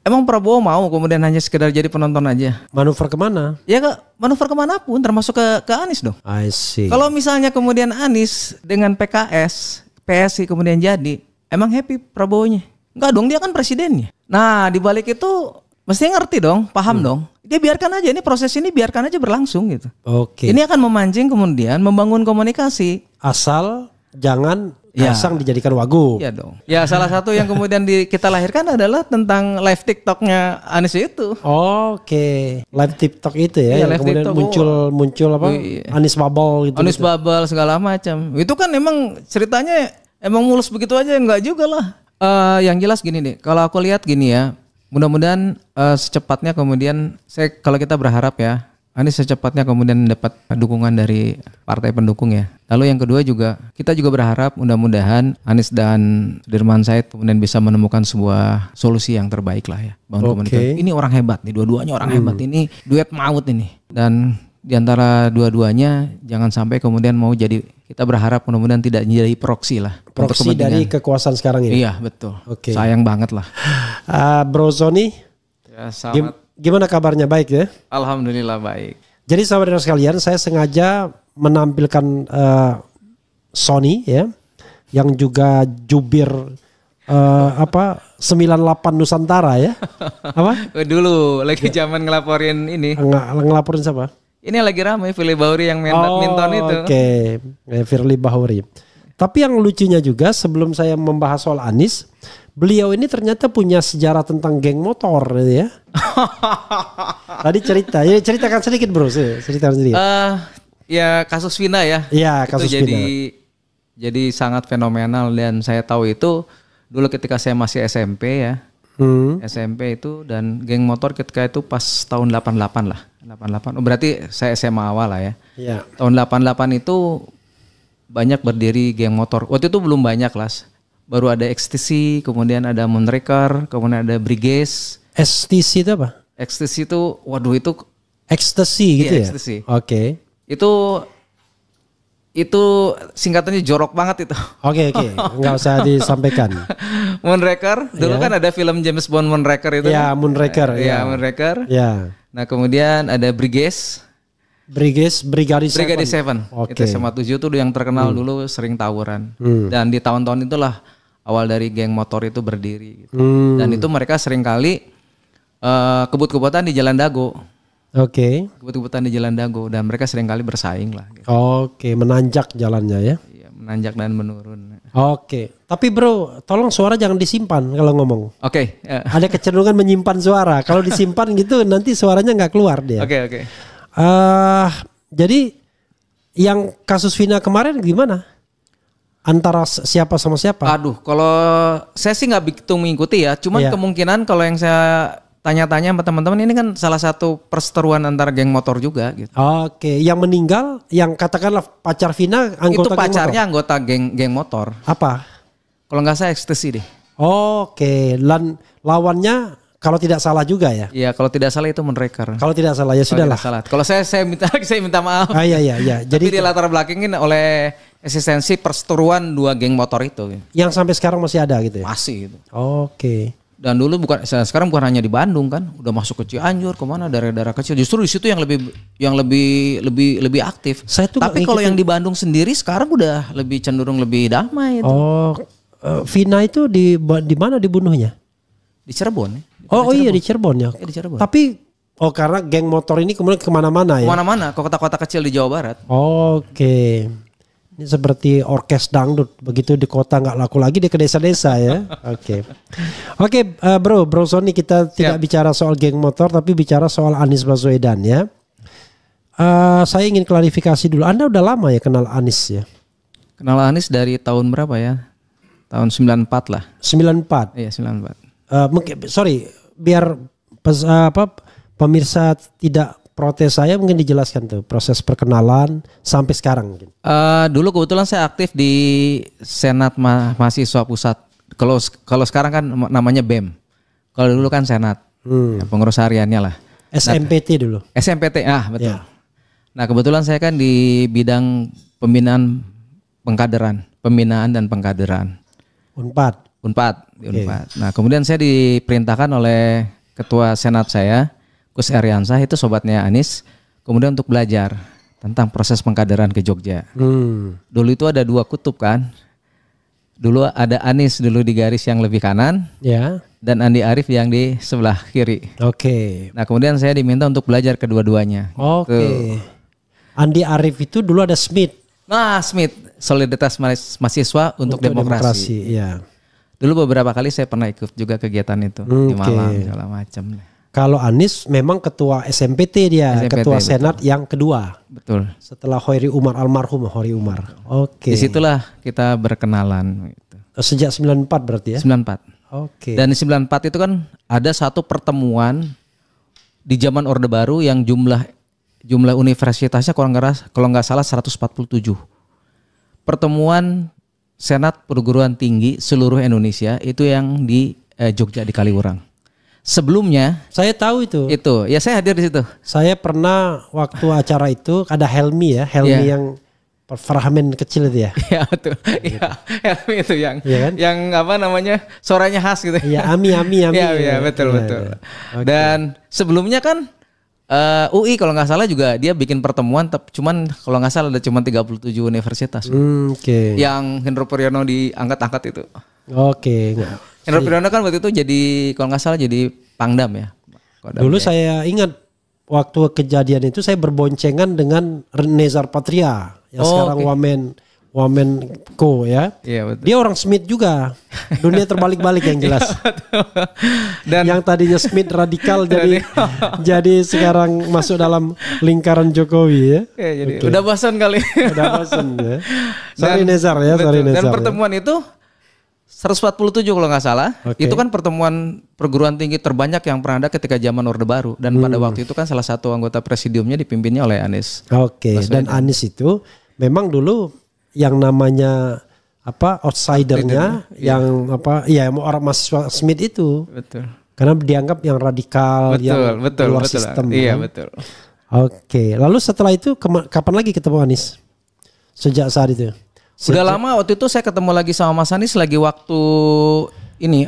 Emang Prabowo mau kemudian hanya sekedar jadi penonton aja? Manuver kemana? Ya manuver kemanapun, termasuk ke Anies dong. I see. Kalau misalnya kemudian Anies dengan PKS, PSI kemudian jadi, emang happy Prabowo-nya? Enggak dong, dia kan presidennya. Nah di balik itu mesti ngerti dong, paham dong. Dia biarkan aja, ini proses ini biarkan aja berlangsung gitu. Oke. Ini akan memancing kemudian membangun komunikasi. Asal jangan Kaisang dijadikan wagub. Iya dong. Ya salah satu yang kemudian kita lahirkan adalah tentang live TikToknya Anies itu. Oke. Live TikTok itu ya, Iya, yang live kemudian TikTok. muncul apa? Iya. Anies Bubble gitu. Anies Bubble segala macam. Itu kan emang ceritanya emang mulus begitu aja, enggak juga lah. Yang jelas gini deh, kalau aku lihat gini ya, mudah-mudahan secepatnya kemudian kalau kita berharap ya, Anies secepatnya kemudian dapat dukungan dari partai pendukung ya. Lalu yang kedua juga, kita juga berharap mudah-mudahan Anies dan Sudirman Said kemudian bisa menemukan sebuah solusi yang terbaik lah ya. Bangun komunikasi. Ini orang hebat nih, dua-duanya orang hebat. Ini duet maut ini. Dan di antara dua-duanya jangan sampai kemudian mau jadi, kita berharap mudah-mudahan tidak jadi proksi lah. Proksi dari kekuasaan sekarang ini. Iya betul. Oke. Sayang banget lah. Bro Sony, Ya, selamat. gimana kabarnya, baik ya? Alhamdulillah baik. Jadi saudara sekalian, saya sengaja menampilkan Sony ya, yang juga jubir 98 Nusantara ya. Apa? Dulu lagi zaman ngelaporin ini. Ngelaporin siapa? Ini lagi ramai Firly Bahuri yang main badminton itu. Oke, Firly Bahuri. Tapi yang lucunya juga, sebelum saya membahas soal Anies, beliau ini ternyata punya sejarah tentang geng motor gitu ya. Tadi ceritakan sedikit bro, ceritakan sedikit. Ya kasus Vina ya. Iya, kasus itu Vina. Jadi sangat fenomenal dan saya tahu itu dulu ketika saya masih SMP ya. SMP itu dan geng motor ketika itu pas tahun 88 lah. 88. Oh, berarti saya SMA awal lah ya. Iya. Tahun 88 itu banyak berdiri geng motor. Waktu itu belum banyak lah. Baru ada Ecstasy, kemudian ada Moonraker, kemudian ada Briges. STC itu apa? Ecstasy itu, waduh itu Ecstasy gitu iya, ya? Ecstasy. Oke. Itu singkatannya jorok banget itu. Oke, nggak usah disampaikan. Moonraker, dulu kan ada film James Bond Moonraker itu. Ya, Moonraker. Ya, Moonraker. Ya. Nah kemudian ada Briges. Brigade Seven. Oke. Itu SMA 7 tuh yang terkenal dulu sering tawuran. Dan di tahun-tahun itulah awal dari geng motor itu berdiri. Gitu. Dan itu mereka sering kali kebut-kebutan di Jalan Dago. Oke. Kebut-kebutan di Jalan Dago dan mereka sering kali bersaing lah. Gitu. Oke, menanjak jalannya ya. Iya, menanjak dan menurun. Oke. Tapi bro, tolong suara jangan disimpan kalau ngomong. Oke. Ada kecenderungan menyimpan suara. Kalau disimpan gitu nanti suaranya nggak keluar dia. Oke. Jadi yang kasus Vina kemarin gimana? Antara siapa sama siapa? Aduh, kalau saya sih nggak begitu mengikuti ya. Cuman kemungkinan kalau yang saya tanya-tanya sama teman-teman ini kan salah satu perseteruan antara geng motor juga gitu. Oke, yang meninggal, yang katakanlah pacar Vina anggota itu pacarnya anggota geng motor. Apa? Kalau nggak salah Ecstasy deh. Oke, dan lawannya kalau tidak salah juga ya? Iya, kalau tidak salah itu Moonraker. Kalau tidak salah ya sudahlah. Kalau saya minta maaf. Iya. Jadi di latar belakangin oleh eksistensi perseteruan dua geng motor itu. Yang sampai sekarang masih ada gitu ya? Masih gitu. Oke. Dan dulu sekarang bukan hanya di Bandung kan, udah masuk ke Cianjur, kemana daerah-daerah kecil. Justru di situ yang lebih aktif. Tapi kalau yang di Bandung sendiri sekarang udah lebih cenderung lebih damai. Itu. Vina itu di mana dibunuhnya? Di Cirebon. Iya di Cirebon ya. Di Cirebon. Tapi karena geng motor ini kemudian kemana-mana ya? Kemana-mana, ke kota-kota kecil di Jawa Barat. Oke. Ini seperti orkes dangdut, begitu di kota nggak laku lagi dia ke desa-desa ya. Oke, bro Sony, kita tidak bicara soal geng motor tapi bicara soal Anies Baswedan ya. Saya ingin klarifikasi dulu. Anda udah lama ya kenal Anies ya? Kenal Anies dari tahun berapa ya? Tahun 94 lah. 94. Iya 94. Biar pemirsa tidak protes saya, mungkin dijelaskan tuh proses perkenalan sampai sekarang mungkin. Dulu kebetulan saya aktif di Senat Mahasiswa Pusat. Kalau sekarang kan namanya BEM. Kalau dulu kan Senat, pengurus hariannya lah. SMPT dulu. SMPT, betul. Ya. Nah kebetulan saya kan di bidang pembinaan dan pengkaderan. Unpad. Nah kemudian saya diperintahkan oleh ketua senat saya, Gus Eriansah itu sobatnya Anies, kemudian untuk belajar tentang proses pengkaderan ke Jogja. Dulu itu ada 2 kutub kan. Dulu ada Anies dulu di garis yang lebih kanan, Ya. dan Andi Arief yang di sebelah kiri. Oke. Nah kemudian saya diminta untuk belajar kedua-duanya. Oke. Andi Arief itu dulu ada Smith. Nah Smith, Solidaritas Mahasiswa untuk Demokrasi. Ya. Dulu beberapa kali saya pernah ikut juga kegiatan itu di Malang segala macam. Kalau Anies memang ketua SMPT dia, SMPT, ketua betul. Senat yang kedua. Betul. Setelah Hoiri Umar, almarhum Hoiri Umar. Oke. Disitulah kita berkenalan. Gitu. Sejak 94 berarti ya? 94. Oke. Dan di 94 itu kan ada satu pertemuan di zaman Orde Baru yang jumlah universitasnya kalau nggak salah 147. Pertemuan Senat Perguruan Tinggi seluruh Indonesia itu yang di Jogja di Kaliurang. Sebelumnya Saya tahu itu. ya saya hadir di situ. Saya pernah waktu acara itu ada Helmi ya, Helmi Iya. yang Fragmen kecil itu ya. Iya betul. Iya, Helmi itu yang Iya kan? yang apa namanya? Suaranya khas gitu. Iya, Ami. Iya, betul. Iya. Oke. Dan sebelumnya kan UI kalau nggak salah juga dia bikin pertemuan, cuman kalau nggak salah ada cuma 37 universitas. Oke. Yang Hendro Priyono diangkat-angkat itu. Oke. Hendro Priyono kan waktu itu jadi kalau nggak salah jadi Pangdam ya. Kodam Dulu ya. saya ingat waktu kejadian itu saya berboncengan dengan Nezar Patria yang sekarang Wamenko ya. Iya betul. Dia orang Smith juga. Dunia terbalik-balik yang jelas. Dan Yang tadinya Smith radikal jadi sekarang masuk dalam lingkaran Jokowi ya. ya, jadi udah bosan kali. Udah bosan ya. Sorry Dan- Nezar ya, betul. sorry Nezar. Dan ya. pertemuan itu 147 kalau nggak salah. Oke. Itu kan pertemuan perguruan tinggi terbanyak yang pernah ada ketika zaman Orde Baru. Dan pada waktu itu kan salah satu anggota presidiumnya dipimpinnya oleh Anies. Oke, dan Anies itu memang dulu yang namanya outsidernya yang orang mahasiswa Smith itu Betul. karena dianggap yang radikal yang Betul. keluar sistem. Iya kan? betul. Oke, lalu setelah itu kapan lagi ketemu Anies? Sejak saat itu? Udah lama waktu itu saya ketemu lagi sama Mas Anies lagi waktu ini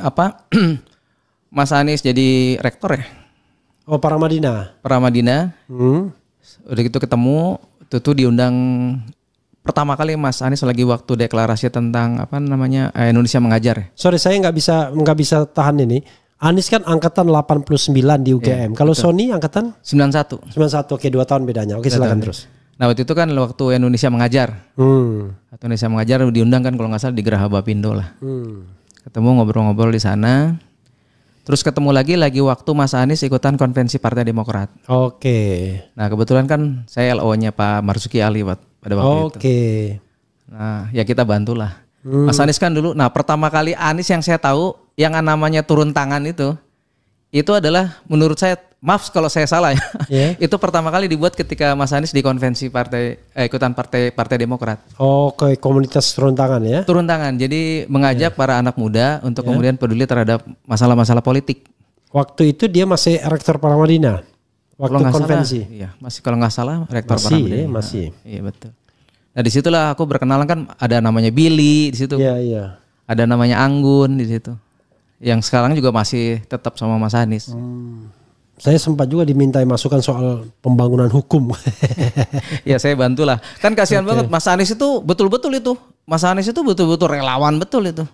Mas Anies jadi rektor ya Oh, Paramadina. Paramadina. Udah gitu ketemu itu diundang pertama kali Mas Anies lagi waktu deklarasi tentang Indonesia Mengajar ya. Sorry, saya nggak bisa tahan ini. Anies kan angkatan 89 di UGM. Kalau Sony angkatan 91. 91. Oke, 2 tahun bedanya. Oke, silakan terus. Nah waktu itu kan waktu Indonesia Mengajar. Waktu Indonesia Mengajar diundang kan kalau nggak salah di Geraha Bapindo lah. Ketemu ngobrol-ngobrol di sana. Terus ketemu lagi waktu Mas Anies ikutan konvensi Partai Demokrat. Oke. Nah kebetulan kan saya LO-nya Pak Marzuki Ali pada waktu itu. Oke. Nah ya kita bantulah. Mas Anies kan dulu, pertama kali Anies yang saya tahu yang namanya turun tangan itu adalah menurut saya, maaf kalau saya salah ya, itu pertama kali dibuat ketika Mas Anies di konvensi ikutan Partai Demokrat. Oke, komunitas turun tangan ya. Turun tangan, jadi mengajak para anak muda untuk kemudian peduli terhadap masalah-masalah politik. Waktu itu dia masih rektor Paramadina. Waktu Kalau nggak konvensi. salah, iya masih kalau nggak salah rektor Masih, Paramadina. masih. Iya betul. Nah disitulah aku berkenalan kan ada namanya Billy di situ. Iya. Ada namanya Anggun di situ. Yang sekarang juga masih tetap sama Mas Anies. Saya sempat juga dimintai masukan soal pembangunan hukum. Ya saya bantulah. Kan kasihan banget Mas Anies itu betul-betul itu. Mas Anies itu betul-betul relawan betul itu.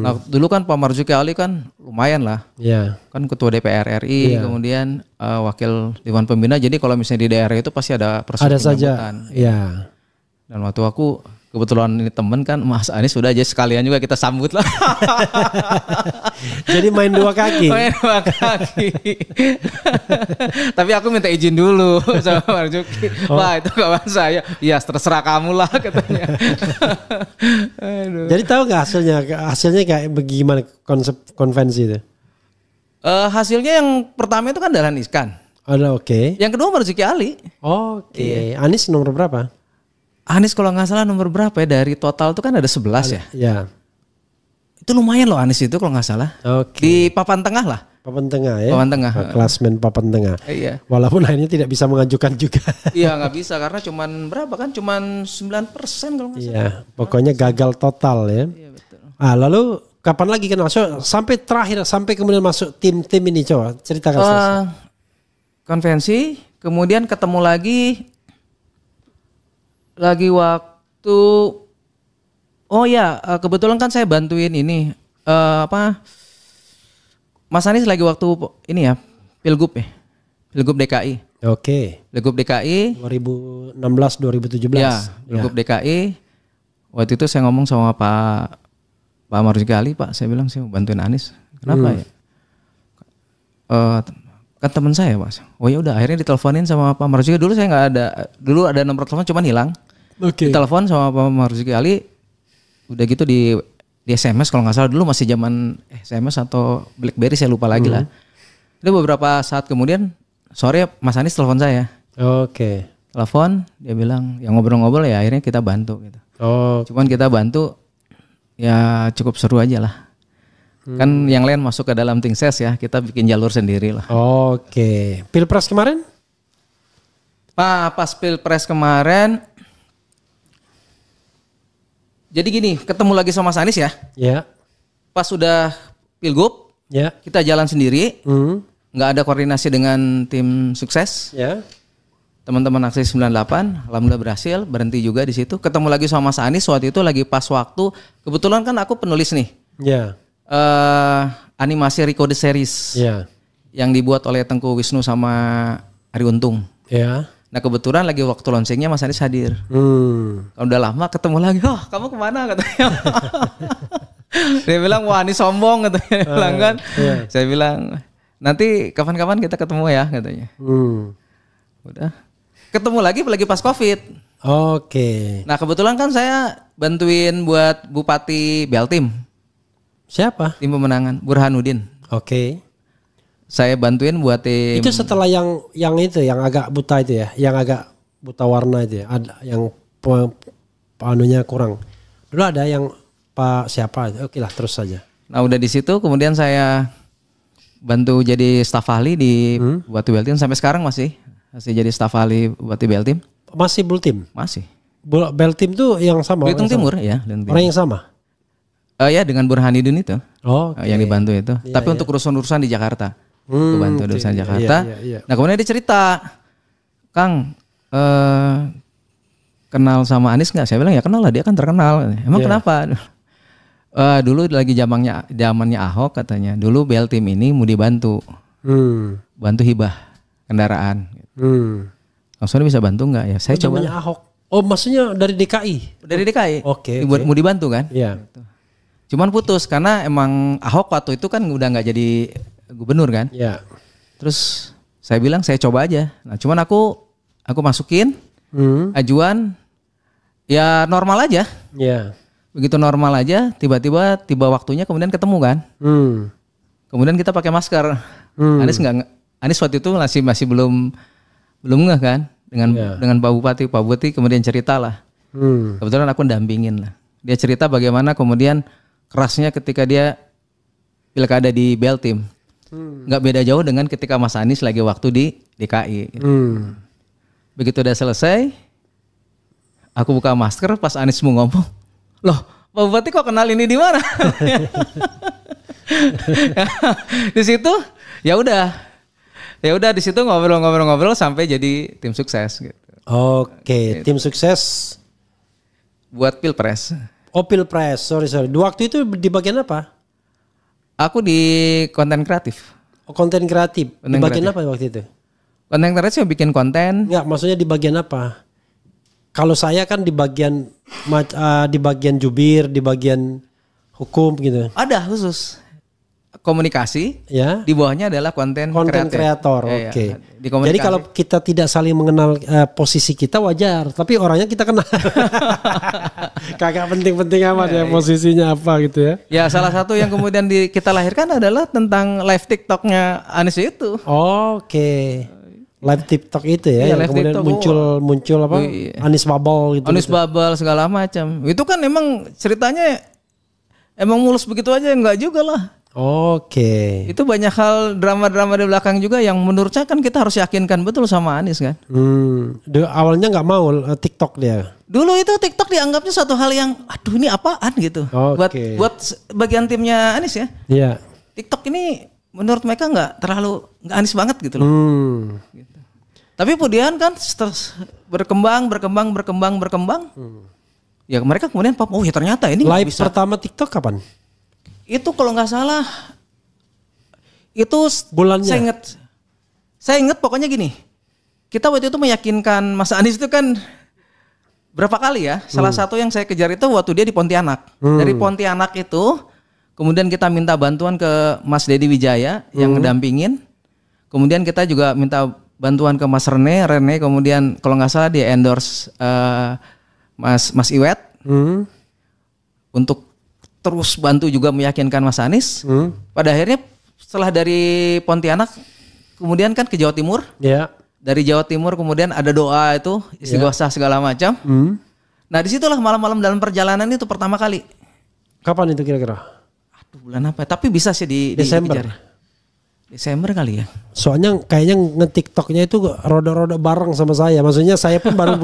Nah dulu kan Pak Marzuki Ali kan lumayan lah. Ya. Kan ketua DPR RI, kemudian wakil Dewan Pembina. Jadi kalau misalnya di daerah itu pasti ada proses Ada saja. penyambutan. Ya. Dan waktu aku kebetulan ini temen kan Mas Anies sudah aja sekalian juga kita sambut lah. Jadi main 2 kaki. Main 2 kaki. Tapi aku minta izin dulu sama Marzuki. Wah itu kawan saya. Ya terserah kamu lah katanya. Aduh. Jadi tahu nggak hasilnya? Hasilnya kayak bagaimana konsep konvensi itu? Hasilnya yang pertama itu kan Dahlan Iskan. Ada oke. Yang kedua Marzuki Ali. Oke. Anies nomor berapa? Anies kalau nggak salah nomor berapa ya dari total itu kan ada 11 ya. Ya. Itu lumayan loh Anies itu kalau nggak salah. Oke. Di papan tengah lah. Papan tengah ya. Papan tengah. Klasmen papan tengah. Iya. Walaupun akhirnya tidak bisa mengajukan juga. Iya nggak bisa karena cuman berapa kan cuman 9% kalau nggak salah. Iya. Pokoknya gagal total ya. Iya betul. Lalu kapan lagi kenal? So, sampai terakhir, sampai kemudian masuk tim ini, coba ceritakan. Konvensi, kemudian ketemu lagi waktu, oh ya kebetulan kan saya bantuin ini Mas Anies lagi waktu ini ya Pilgub DKI. Oke. Pilgub DKI 2016-2017. Ya, Pilgub DKI. Waktu itu saya ngomong sama Pak Marzuki Ali, Pak, saya bilang saya mau bantuin Anies. Kenapa ya? Kan teman saya, Pak. Oh ya udah, akhirnya diteleponin sama Pak Marzuki. Dulu saya nggak ada, dulu ada nomor telepon cuman hilang. Oke. Ditelepon sama Pak Marzuki Ali. Udah gitu di SMS kalau nggak salah, dulu masih zaman SMS atau BlackBerry, saya lupa lagi lah. Itu beberapa saat kemudian sore Mas Anies telepon saya. Oke. Telepon, dia bilang ya ngobrol-ngobrol ya akhirnya kita bantu gitu. Oh. Cuman kita bantu ya cukup seru aja lah. Kan yang lain masuk ke dalam tim ses ya, kita bikin jalur sendiri lah. Oke. Pilpres kemarin? Pas Pilpres kemarin, jadi gini, ketemu lagi sama Mas Anies ya. Ya. Pas sudah Pilgub, Ya. kita jalan sendiri, nggak ada koordinasi dengan tim sukses. Ya. Teman-teman Aksi 98, alhamdulillah berhasil, berhenti juga di situ. Ketemu lagi sama Mas Anies waktu itu lagi pas waktu, kebetulan kan aku penulis nih. Ya. Animasi Rico the Series. Ya. Yang dibuat oleh Tengku Wisnu sama Ari Untung. Ya. Nah kebetulan lagi waktu launchingnya Mas Anies hadir. Kalau udah lama ketemu lagi, oh kamu kemana katanya. Dia bilang wah ini sombong katanya. Bilang kan. Saya bilang nanti kapan-kapan kita ketemu ya katanya. Udah. Ketemu lagi pas Covid. Oke. Nah kebetulan kan saya bantuin buat Bupati Beltim. Siapa? Tim pemenangan Burhanuddin. Oke. Saya bantuin buat tim. Itu setelah yang itu yang agak buta itu ya, yang agak buta warna itu ya, ada yang anunya kurang. Dulu ada yang Pak siapa? Oke lah, terus saja. Nah udah di situ kemudian saya bantu jadi staf ahli di Bupati Beltim sampai sekarang masih jadi staf ahli Bupati Beltim. Masih Bultim? Masih. Beltim tuh yang sama? Belitung Timur ya. Orang yang sama? Ya dengan Burhanuddin itu. Oh, okay. Yang dibantu itu. Tapi untuk urusan-urusan di Jakarta. Bantu urusan Jakarta. Nah kemudian dia cerita, Kang kenal sama Anies nggak? Saya bilang ya kenal lah, dia kan terkenal. Emang kenapa? Dulu lagi zamannya Ahok katanya. Dulu Beltim ini mau dibantu, bantu hibah kendaraan. Langsung bisa bantu nggak ya? Saya coba. Ahok. Oh maksudnya dari DKI? Dari DKI. Oke. Mau dibantu kan? Iya. Cuman putus karena emang Ahok waktu itu kan udah nggak jadi gubernur kan? Iya. Terus saya bilang saya coba aja. Nah cuman aku masukin ajuan ya normal aja. Iya. Begitu normal aja, tiba waktunya kemudian ketemu kan. Kemudian kita pakai masker. Anies waktu itu masih belum nggak kan dengan Pak Bupati kemudian ceritalah. Kebetulan aku dampingin lah. Dia cerita bagaimana kemudian kerasnya ketika dia pilkada di Beltim. Nggak beda jauh dengan ketika Mas Anies lagi waktu di DKI. Begitu udah selesai, aku buka masker pas Anies mau ngomong, loh Pak Bupati kok kenal ini di mana? Di situ ya udah di situ ngobrol sampai jadi tim sukses gitu. Oke, tim sukses buat Pilpres. Oh Pilpres, sorry. Di waktu itu di bagian apa? Aku di konten kreatif. Oh, konten kreatif. Di bagian apa waktu itu? Konten kreatif bikin konten. Enggak, maksudnya di bagian apa? Kalau saya kan di bagian jubir, di bagian hukum gitu. Ada khusus komunikasi. Ya. Di bawahnya adalah konten kreator. Oke. Ya. Jadi kalau kita tidak saling mengenal posisi kita wajar, tapi orangnya kita kenal. Kagak penting-penting amat ya posisinya apa gitu ya. Ya salah satu yang kemudian kita lahirkan adalah tentang live TikToknya Anies itu. Oke. Live TikTok itu ya, yang kemudian TikTok, muncul apa? Anies Bubble gitu. Anies Bubble segala macam. Itu kan emang ceritanya emang mulus begitu aja, enggak juga lah. Oke. Itu banyak hal drama-drama di belakang juga yang menurut saya kan kita harus yakinkan betul sama Anies kan. Awalnya nggak mau TikTok dia. Dulu itu TikTok dianggapnya suatu hal yang aduh ini apaan gitu. Buat bagian timnya Anies ya. Iya. TikTok ini menurut mereka nggak Anies banget gitu loh. Gitu. Tapi kemudian kan berkembang. Ya mereka kemudian oh ya ternyata ini live bisa. Pertama TikTok kapan? Itu kalau nggak salah itu bulannya. Saya ingat pokoknya gini. Kita waktu itu meyakinkan Mas Anies itu kan berapa kali ya? Salah satu yang saya kejar itu waktu dia di Pontianak. Dari Pontianak itu kemudian kita minta bantuan ke Mas Dedi Wijaya yang ngedampingin. Kemudian kita juga minta bantuan ke Mas Rene kemudian kalau nggak salah dia endorse Mas Iwet untuk terus bantu juga meyakinkan Mas Anies. Pada akhirnya setelah dari Pontianak kemudian kan ke Jawa Timur. Yeah. Dari Jawa Timur kemudian ada doa itu istighosah segala macam. Nah disitulah malam-malam dalam perjalanan itu pertama kali. Kapan itu kira-kira? Aduh bulan apa? Tapi bisa sih di Desember. Desember kali ya. Soalnya kayaknya nge-TikToknya itu roda-roda bareng sama saya. Maksudnya saya pun baru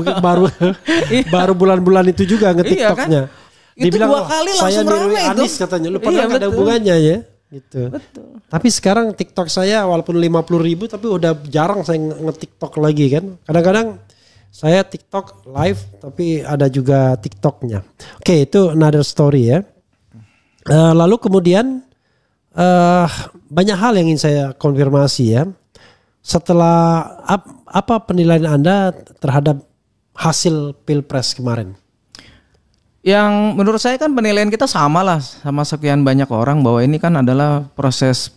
bulan-bulan itu juga nge-TikToknya. Iya kan? Dibilang, itu 2 kali langsung ramai itu. Anies katanya. Lu padahal gak ada hubungannya ya. Gitu. Betul. Tapi sekarang TikTok saya walaupun 50.000 tapi udah jarang saya nge-TikTok lagi kan. Kadang-kadang saya TikTok live tapi ada juga TikToknya. Oke, itu another story ya. Lalu kemudian banyak hal yang ingin saya konfirmasi ya. Setelah apa penilaian Anda terhadap hasil Pilpres kemarin? Yang menurut saya kan penilaian kita sama lah sama sekian banyak orang bahwa ini kan adalah proses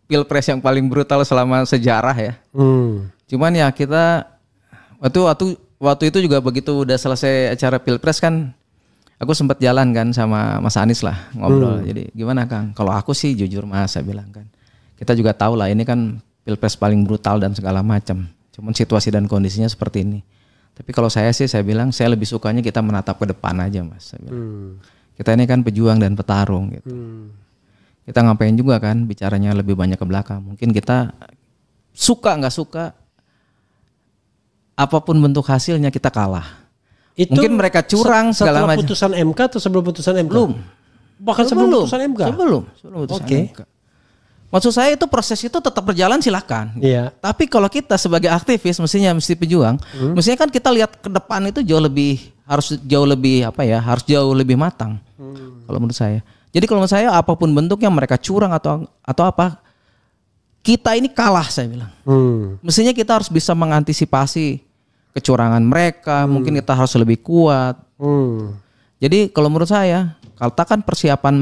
Pilpres yang paling brutal selama sejarah ya. Cuman ya kita waktu itu juga begitu udah selesai acara Pilpres kan aku sempat jalan kan sama Mas Anies lah ngobrol. Jadi gimana Kang? Kalau aku sih jujur Mas saya bilang kan. Kita juga tahu lah ini kan Pilpres paling brutal dan segala macam. Cuman situasi dan kondisinya seperti ini. Tapi kalau saya sih saya bilang saya lebih sukanya kita menatap ke depan aja Mas. Saya bilang. Kita ini kan pejuang dan petarung gitu. Kita ngapain juga kan bicaranya lebih banyak ke belakang. Mungkin kita suka nggak suka apapun bentuk hasilnya kita kalah. Itu mungkin mereka curang segala macam. Setelah putusan MK atau sebelum putusan MK? Belum. Bahkan sebelum putusan MK? Sebelum putusan MK. Maksud saya itu proses itu tetap berjalan silakan. Iya. Tapi kalau kita sebagai aktivis mesti pejuang, mestinya kan kita lihat ke depan itu harus jauh lebih matang. Kalau menurut saya. Jadi kalau menurut saya apapun bentuknya mereka curang atau apa, kita ini kalah saya bilang. Mestinya kita harus bisa mengantisipasi kecurangan mereka, mungkin kita harus lebih kuat. Jadi kalau menurut saya, katakan persiapan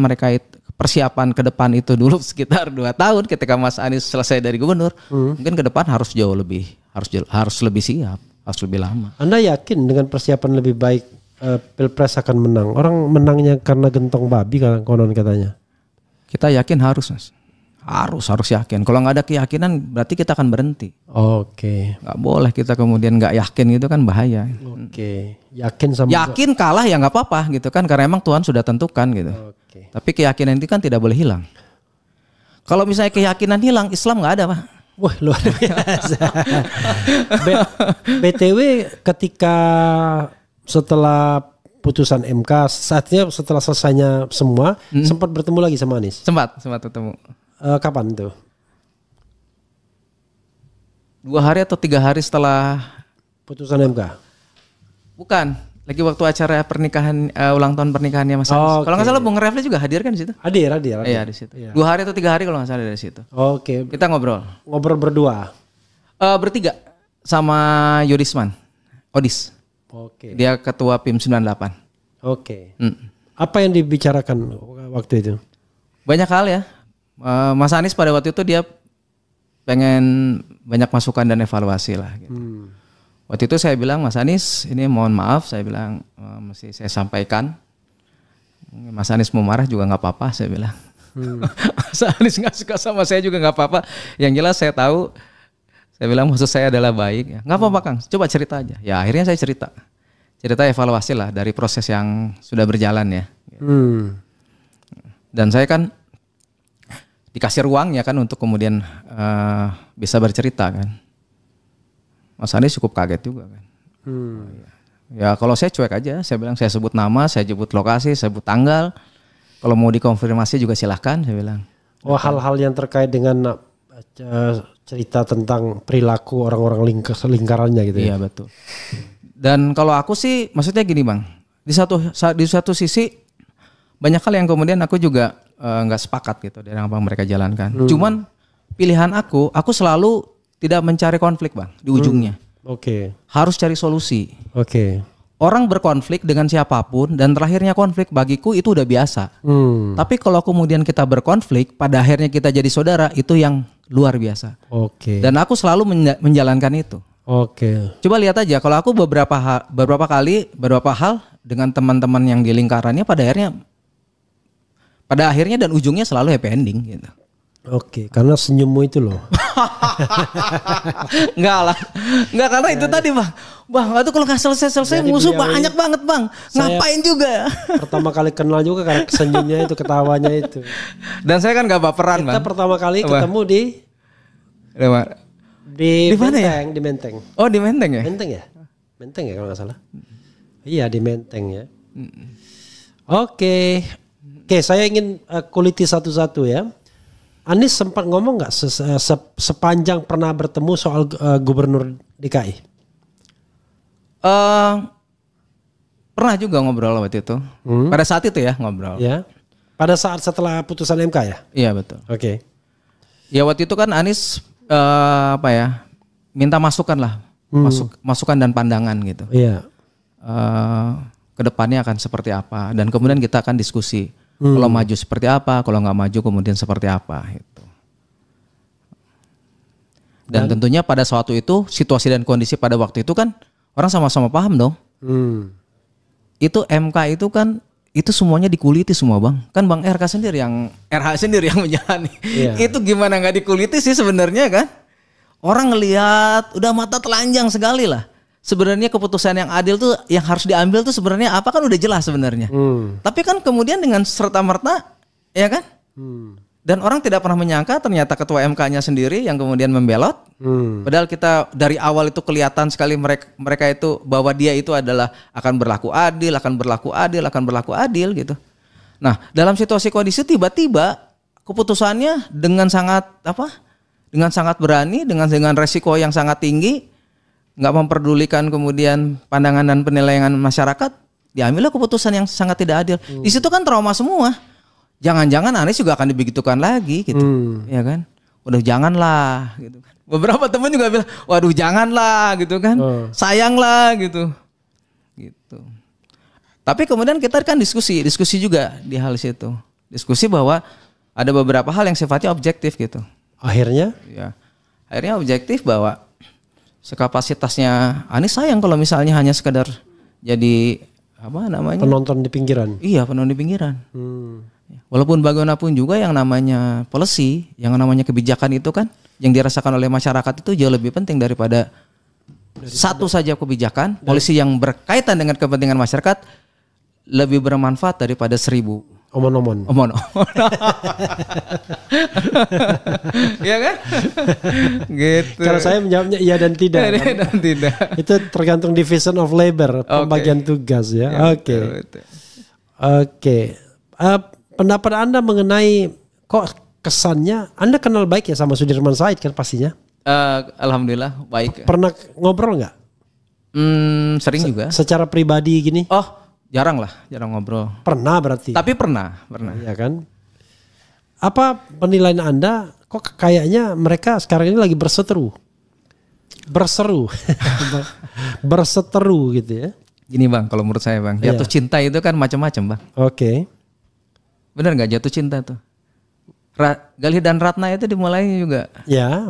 ke depan itu dulu sekitar 2 tahun ketika Mas Anies selesai dari gubernur, mungkin ke depan harus jauh lebih harus lebih siap, harus lebih lama. Anda yakin dengan persiapan lebih baik Pilpres akan menang? Orang menangnya karena gentong babi konon katanya. Kita yakin harus Mas. Harus yakin. Kalau nggak ada keyakinan berarti kita akan berhenti. Oke. Nggak boleh kita kemudian nggak yakin itu kan bahaya. Oke. Yakin kalah ya nggak apa-apa gitu kan karena emang Tuhan sudah tentukan gitu. Oke. Tapi keyakinan itu kan tidak boleh hilang. Kalau misalnya keyakinan hilang, Islam nggak ada Pak. Wah luar biasa. BTW ketika setelah putusan MK saatnya setelah selesainya semua sempat bertemu lagi sama Anies. Sempat ketemu. Kapan itu? 2 hari atau 3 hari setelah putusan MK? Bukan, lagi waktu acara pernikahan ulang tahun pernikahannya Mas Anies. Kalau nggak salah Bung Refli juga hadir kan di situ? Hadir. Iya di situ. Iya. 2 hari atau 3 hari kalau nggak salah dari situ. Oke. Kita ngobrol berdua. Bertiga sama Yudisman, Odis. Oke. Dia ketua PIM 98. Oke. Apa yang dibicarakan waktu itu? Banyak hal ya. Mas Anies pada waktu itu dia pengen banyak masukan dan evaluasi lah. Gitu. Waktu itu saya bilang Mas Anies ini mohon maaf saya bilang mesti saya sampaikan. Mas Anies mau marah juga nggak apa-apa saya bilang. Mas Anies nggak suka sama saya juga nggak apa-apa. Yang jelas saya tahu. Saya bilang maksud saya adalah baik. Ya. Nggak apa-apa Kang, coba cerita aja. Ya akhirnya saya cerita evaluasi lah dari proses yang sudah berjalan ya. Dan saya kan dikasih ruangnya kan untuk kemudian bisa bercerita kan. Mas Anies cukup kaget juga kan. Ya kalau saya cuek aja, saya bilang saya sebut nama, saya sebut lokasi, saya sebut tanggal. Kalau mau dikonfirmasi juga silahkan, saya bilang. Oh, hal-hal yang terkait dengan cerita tentang perilaku orang-orang lingkarannya gitu ya? Iya betul. Dan kalau aku sih, maksudnya gini Bang, di satu sisi banyak hal yang kemudian aku juga nggak sepakat gitu dengan apa yang mereka jalankan. Cuman pilihan aku selalu tidak mencari konflik Bang di ujungnya. Oke. Harus cari solusi. Oke. Orang berkonflik dengan siapapun dan terakhirnya konflik bagiku itu udah biasa. Tapi kalau kemudian kita berkonflik, pada akhirnya kita jadi saudara, itu yang luar biasa. Oke. Dan aku selalu menjalankan itu. Oke. Coba lihat aja, kalau aku beberapa hal dengan teman-teman yang di lingkarannya pada akhirnya dan ujungnya selalu happy ending gitu. Oke, karena senyummu itu loh. Enggak lah. Enggak karena itu tadi Bang. Bang, itu kalau nggak selesai Jadi musuh beliau banyak banget Bang. Ngapain juga? Pertama kali kenal juga karena senyumnya itu, ketawanya itu. Dan saya kan gak baperan Bang. Kita pertama kali ketemu di mana ya? Menteng, di Menteng. Oh di Menteng ya? Menteng ya? Menteng ya kalau nggak salah. Iya di Menteng ya. Oke, saya ingin kuliti satu-satu ya. Anies sempat ngomong nggak sepanjang pernah bertemu soal gubernur DKI? Pernah juga ngobrol waktu itu. Pada saat itu ya ngobrol. Ya. Pada saat setelah putusan MK ya? Iya betul. Oke. Ya waktu itu kan Anies minta masukan lah, masukan dan pandangan gitu. Iya. Kedepannya akan seperti apa dan kemudian kita akan diskusi. Kalau maju seperti apa, kalau nggak maju kemudian seperti apa gitu. Dan tentunya pada suatu itu situasi dan kondisi pada waktu itu kan orang sama-sama paham dong. Itu MK itu kan itu semuanya dikuliti semua Bang. Kan Bang RH sendiri yang menjalani. Yeah. Itu gimana nggak dikuliti sih sebenarnya kan? Orang ngelihat udah mata telanjang sekali lah. Sebenarnya keputusan yang adil tuh yang harus diambil tuh sebenarnya apa kan udah jelas sebenarnya. Tapi kan kemudian dengan serta-merta ya kan? Dan orang tidak pernah menyangka ternyata ketua MK-nya sendiri yang kemudian membelot. Padahal kita dari awal itu kelihatan sekali mereka itu bahwa dia itu adalah akan berlaku adil gitu. Nah, dalam situasi kondisi tiba-tiba keputusannya dengan sangat berani dengan resiko yang sangat tinggi, nggak memperdulikan kemudian pandangan dan penilaian masyarakat, diambillah keputusan yang sangat tidak adil. Di situ kan trauma semua. Jangan-jangan Anies juga akan dibegitukan lagi gitu, ya kan? Udah janganlah gitu kan. Beberapa teman juga bilang, waduh janganlah gitu kan, sayanglah gitu. Tapi kemudian kita kan diskusi juga di hal situ. Diskusi bahwa ada beberapa hal yang sifatnya objektif gitu. Akhirnya objektif bahwa sekapasitasnya Anies sayang kalau misalnya hanya sekedar jadi penonton di pinggiran. Iya, penonton di pinggiran. Walaupun bagaimanapun juga yang namanya policy, yang namanya kebijakan itu kan yang dirasakan oleh masyarakat itu jauh lebih penting daripada satu saja kebijakan. Policy yang berkaitan dengan kepentingan masyarakat lebih bermanfaat daripada 1000 omon-omon. Iya kan? Gitu. Kalau saya menjawabnya iya dan tidak. Iya dan tidak. Itu tergantung division of labor, pembagian tugas ya. Oke. Pendapat Anda mengenai kok kesannya Anda kenal baik ya sama Sudirman Said kan pastinya? Alhamdulillah baik. Pernah ngobrol nggak? Sering juga. Secara pribadi gini? Oh. Jarang ngobrol. Pernah berarti? Tapi pernah. Iya kan? Apa penilaian Anda? Kok kayaknya mereka sekarang ini lagi berseteru gitu ya? Gini Bang, kalau menurut saya Bang, jatuh cinta itu kan macam-macam Bang. Oke. Benar nggak jatuh cinta tuh? Galih dan Ratna itu dimulai juga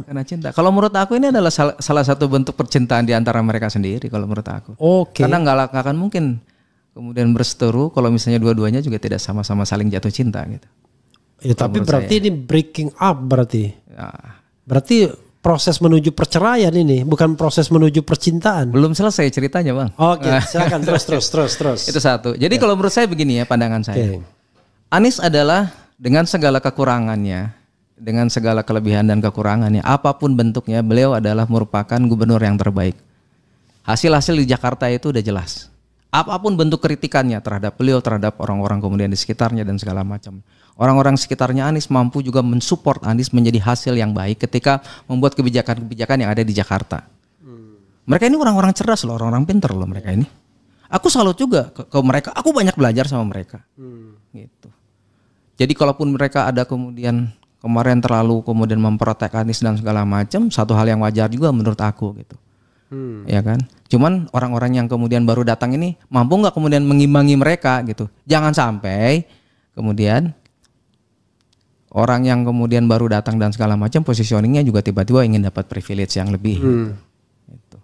karena cinta. Kalau menurut aku ini adalah salah satu bentuk percintaan di antara mereka sendiri kalau menurut aku. Oke. Karena nggak akan mungkin kemudian berseteru kalau misalnya dua-duanya juga tidak sama-sama saling jatuh cinta gitu. Ya, tapi berarti ini breaking up berarti. Ya. Berarti proses menuju perceraian ini, bukan proses menuju percintaan. Belum selesai ceritanya Bang. Oke, silakan terus. Itu satu. Jadi kalau menurut saya begini ya pandangan saya. Anies adalah dengan segala kekurangannya, dengan segala kelebihan dan kekurangannya, apapun bentuknya, beliau adalah merupakan gubernur yang terbaik. Hasil-hasil di Jakarta itu udah jelas. Apapun bentuk kritikannya terhadap beliau, terhadap orang-orang kemudian di sekitarnya dan segala macam. Orang-orang sekitarnya Anies mampu juga mensupport Anies menjadi hasil yang baik ketika membuat kebijakan-kebijakan yang ada di Jakarta. Mereka ini orang-orang cerdas loh, orang-orang pinter loh mereka ini. Aku salut juga ke mereka, aku banyak belajar sama mereka. Gitu. Jadi kalaupun mereka ada kemudian kemarin terlalu kemudian memprotek Anies dan segala macam, satu hal yang wajar juga menurut aku gitu. Ya kan. Cuman orang-orang yang kemudian baru datang ini mampu nggak kemudian mengimbangi mereka gitu. Jangan sampai kemudian orang yang kemudian baru datang dan segala macam positioningnya juga tiba-tiba ingin dapat privilege yang lebih. Gitu.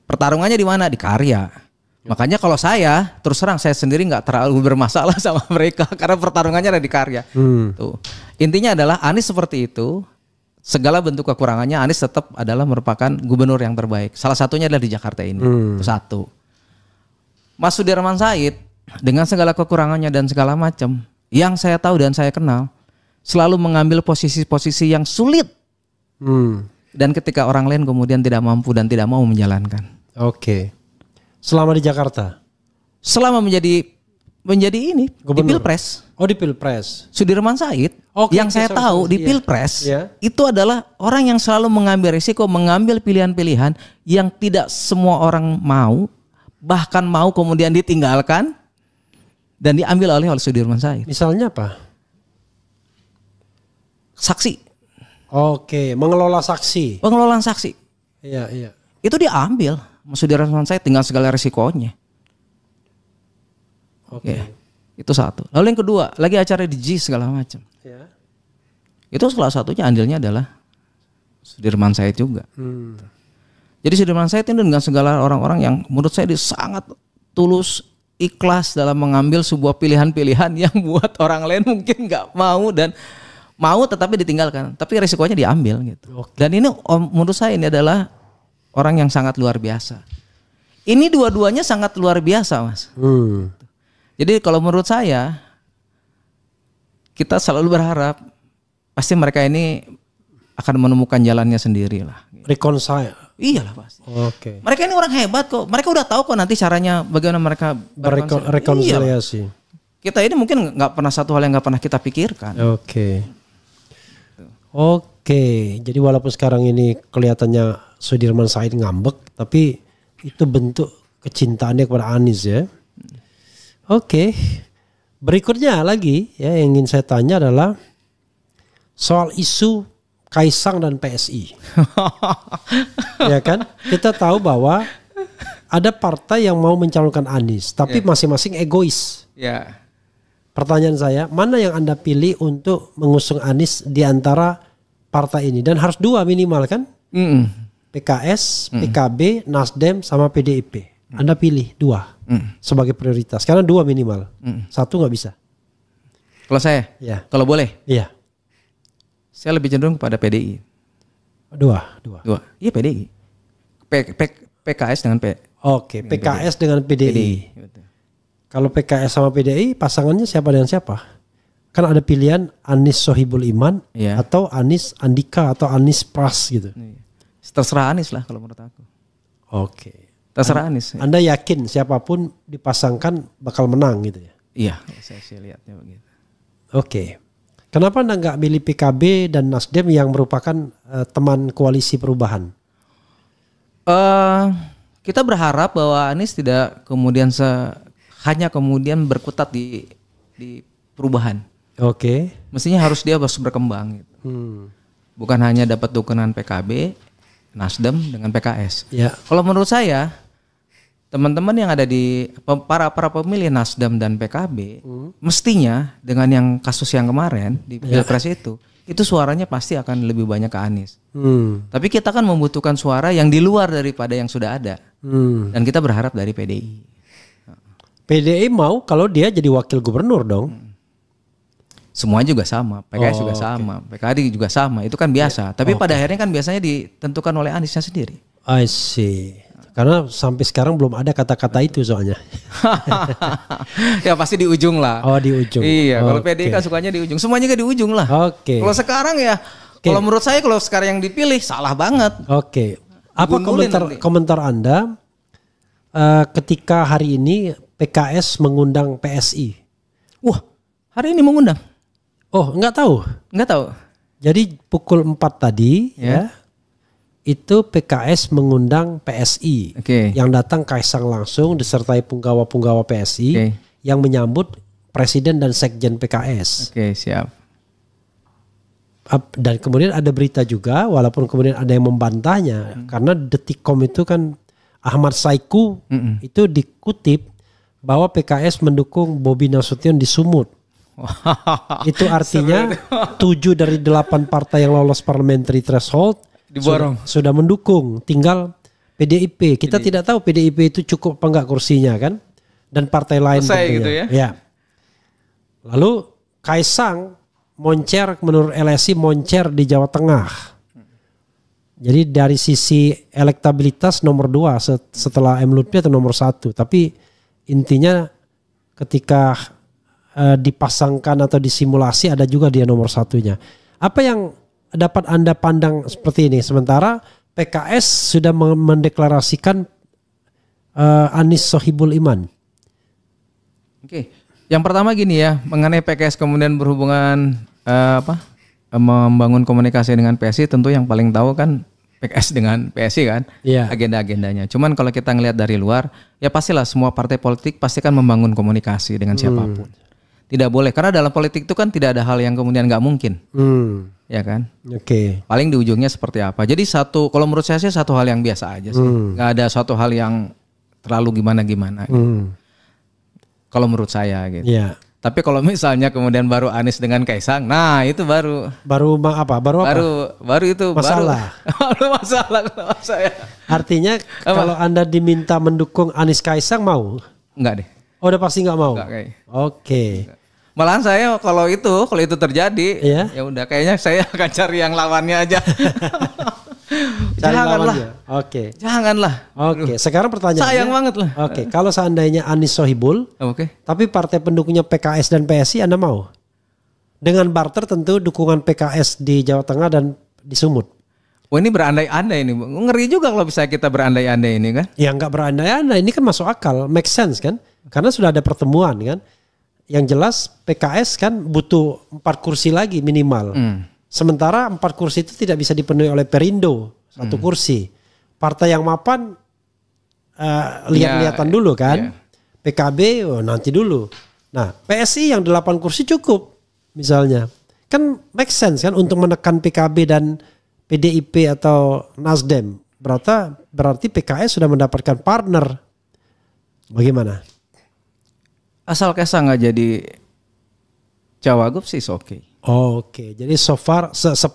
Pertarungannya di mana? Di karya. Makanya kalau saya terus terang saya sendiri nggak terlalu bermasalah sama mereka karena pertarungannya ada di karya. Tuh. Intinya adalah Anies seperti itu. Segala bentuk kekurangannya Anies tetap adalah merupakan gubernur yang terbaik. Salah satunya adalah di Jakarta ini. Itu satu. Mas Sudirman Said dengan segala kekurangannya dan segala macam yang saya tahu dan saya kenal selalu mengambil posisi-posisi yang sulit. Dan ketika orang lain kemudian tidak mampu dan tidak mau menjalankan. Oke. Selama di Jakarta? Selama menjadi ini gubernur. Di Pilpres. Oh di Pilpres. Sudirman Said yang saya tahu di Pilpres itu adalah orang yang selalu mengambil risiko, mengambil pilihan-pilihan yang tidak semua orang mau, bahkan mau kemudian ditinggalkan dan diambil oleh Sudirman Said. Misalnya apa? Saksi. Oke, mengelola saksi. Pengelolaan saksi. Iya. Itu diambil Sudirman Said dengan segala risikonya. Oke. Ya, itu satu. Lalu yang kedua, lagi acara di G segala macam. Ya. Itu salah satunya andilnya adalah Sudirman Said juga. Jadi Sudirman Said itu dengan segala orang-orang yang menurut saya dia sangat tulus, ikhlas dalam mengambil sebuah pilihan-pilihan yang buat orang lain mungkin nggak mau dan mau tetapi ditinggalkan, tapi risikonya diambil gitu. Dan ini menurut saya ini adalah orang yang sangat luar biasa. Ini dua-duanya sangat luar biasa, Mas. Jadi kalau menurut saya kita selalu berharap pasti mereka ini akan menemukan jalannya sendiri lah. Reconcile. Iyalah pasti. Oke. Mereka ini orang hebat kok. Mereka udah tahu kok nanti caranya bagaimana mereka rekonsiliasi. Kita ini mungkin nggak pernah satu hal yang nggak pernah kita pikirkan. Oke. Jadi walaupun sekarang ini kelihatannya Sudirman Said ngambek, tapi itu bentuk kecintaannya kepada Anies ya. Oke. Berikutnya lagi ya yang ingin saya tanya adalah soal isu Kaisang dan PSI. Ya kan? Kita tahu bahwa ada partai yang mau mencalonkan Anies, tapi masing-masing egois. Pertanyaan saya, mana yang Anda pilih untuk mengusung Anies di antara partai ini? Dan harus dua minimal kan? PKS, PKB, Nasdem sama PDIP. Anda pilih dua sebagai prioritas karena dua minimal. Satu nggak bisa. Kalau saya, kalau boleh, saya lebih cenderung kepada PDI. Dua. Iya PDI. PKS dengan PKS dengan PDI. Kalau PKS sama PDI pasangannya siapa dengan siapa? Kan ada pilihan Anies Sohibul Iman atau Anies Andika atau Anies Pras gitu. Terserah Anies lah kalau menurut aku. Terserah Anies. Anda yakin siapapun dipasangkan bakal menang gitu ya? Iya, saya lihatnya begitu. Kenapa Anda nggak milih PKB dan Nasdem yang merupakan teman koalisi perubahan? Kita berharap bahwa Anies tidak kemudian hanya kemudian berkutat di perubahan. Mestinya harus dia berkembang gitu. Bukan hanya dapat dukungan PKB, Nasdem dengan PKS. Kalau menurut saya teman-teman yang ada di para pemilih Nasdem dan PKB mestinya dengan yang kasus yang kemarin di Pilpres itu suaranya pasti akan lebih banyak ke Anies. Tapi kita kan membutuhkan suara yang di luar daripada yang sudah ada. Dan kita berharap dari PDI. PDI mau kalau dia jadi wakil gubernur dong. Semua juga sama, PKS juga sama, PKD juga sama, itu kan biasa. Tapi pada akhirnya kan biasanya ditentukan oleh Aniesnya sendiri. I see. Karena sampai sekarang belum ada kata-kata itu soalnya. Ya pasti di ujung lah. Oh, di ujung. Iya, kalau Oke. PDI kan sukanya di ujung. Semuanya juga di ujung lah. Oke. Kalau sekarang ya, kalau menurut saya kalau sekarang yang dipilih salah banget. Oke. Apa Digundulin nanti. komentar Anda ketika hari ini PKS mengundang PSI? Wah, hari ini mengundang? Oh, nggak tahu. Nggak tahu. Jadi pukul 4 tadi ya, itu PKS mengundang PSI. Oke. Yang datang Kaisang langsung disertai punggawa-punggawa PSI Oke. yang menyambut Presiden dan Sekjen PKS. Oke, siap. Dan kemudian ada berita juga, walaupun kemudian ada yang membantahnya, karena Detikcom itu kan Ahmad Saiku itu dikutip bahwa PKS mendukung Bobi Nasution di Sumut. Itu artinya 7 dari 8 partai yang lolos parliamentary threshold Diborong. sudah mendukung. Tinggal PDIP. Kita tidak tahu PDIP itu cukup apa enggak kursinya kan, dan partai lain Selesai tentunya. gitu ya. Ya. Lalu Kaisang moncer, menurut LSI moncer di Jawa Tengah. Jadi dari sisi elektabilitas nomor 2 setelah M. Lutfi atau nomor 1. Tapi intinya ketika dipasangkan atau disimulasi ada juga dia nomor 1-nya. Apa yang dapat Anda pandang seperti ini? Sementara PKS sudah mendeklarasikan Anies Sohibul Iman. Oke. Yang pertama gini ya, mengenai PKS kemudian berhubungan membangun komunikasi dengan PSI, tentu yang paling tahu kan PKS dengan PSI kan, agenda-agendanya. Cuman kalau kita ngelihat dari luar, ya pastilah semua partai politik pasti kan membangun komunikasi dengan siapapun. Tidak boleh, karena dalam politik itu kan tidak ada hal yang kemudian nggak mungkin, ya kan? Oke. Paling di ujungnya seperti apa. Jadi kalau menurut saya sih satu hal yang biasa aja sih, nggak ada suatu hal yang terlalu gimana-gimana. Gitu. Kalau menurut saya gitu. Iya. Tapi kalau misalnya kemudian baru Anies dengan Kaisang, nah itu baru apa? Baru itu masalah. Baru masalah kalau saya. Artinya kalau Anda diminta mendukung Anies Kaisang mau? Enggak deh. Oh, udah pasti nggak mau. Enggak, kayak. Oke. Malahan saya kalau itu terjadi, Iya? ya udah kayaknya saya akan cari yang lawannya aja. Cari Janganlah. lawannya. Oke. Janganlah. Oke. Sekarang pertanyaannya. Sayang banget lah. Oke. Kalau seandainya Anies Sohibul, tapi partai pendukungnya PKS dan PSI, Anda mau? Dengan barter tentu dukungan PKS di Jawa Tengah dan di Sumut. Oh, ini berandai-andai ini. Ngeri juga kalau bisa kita berandai-andai ini kan. Ya nggak berandai-andai. Ini kan masuk akal. Make sense kan. Karena sudah ada pertemuan kan. Yang jelas PKS kan butuh 4 kursi lagi minimal. Sementara 4 kursi itu tidak bisa dipenuhi oleh Perindo. 1 kursi. Partai yang mapan lihat-lihatan dulu kan. PKB nanti dulu. Nah PSI yang 8 kursi cukup misalnya. Kan make sense kan untuk menekan PKB dan PDIP atau Nasdem. Berarti PKS sudah mendapatkan partner. Bagaimana? Asal Kaisang nggak jadi cawagup sih oke. Oke, jadi so far sepanjang